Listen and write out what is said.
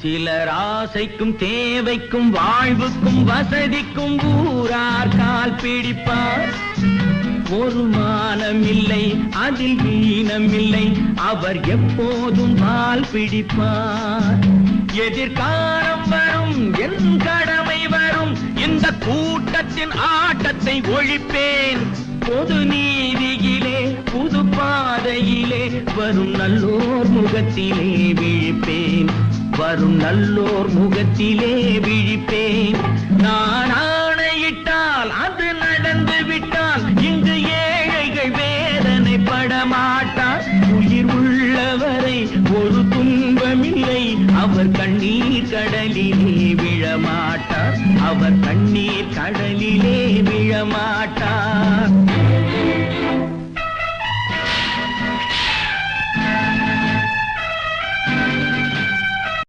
சிலர் ஆசைக்கும் தேவைக்கும் வாழ்வுக்கும் வசதிக்கும் ஊரார் கால் பிடிப்பார். ஒரு மானமில்லை அதில் வீணமில்லை, அவர் எப்போதும் கால் பிடிப்பார். எதிர்காலம் வரும் என் கடமை வரும், இந்த கூட்டத்தின் ஆட்டத்தை ஒழிப்பேன். பொது நீதியிலே புது பாதையிலே வரும் நல்லோர் முகத்திலே விழிப்பேன். வரும் நல்லோர் முகத்திலே விழிப்பேன். நான் ஆணையிட்டால் அது நடந்து விட்டால் இங்கு ஏழைகள் வேதனை படமாட்டார். உயிர் உள்ளவரை ஒரு துன்பமில்லை, அவர் கண்ணீர் கடலிலே விழமாட்டார். அவர் கண்ணீர் கடலிலே விழமாட்டார்.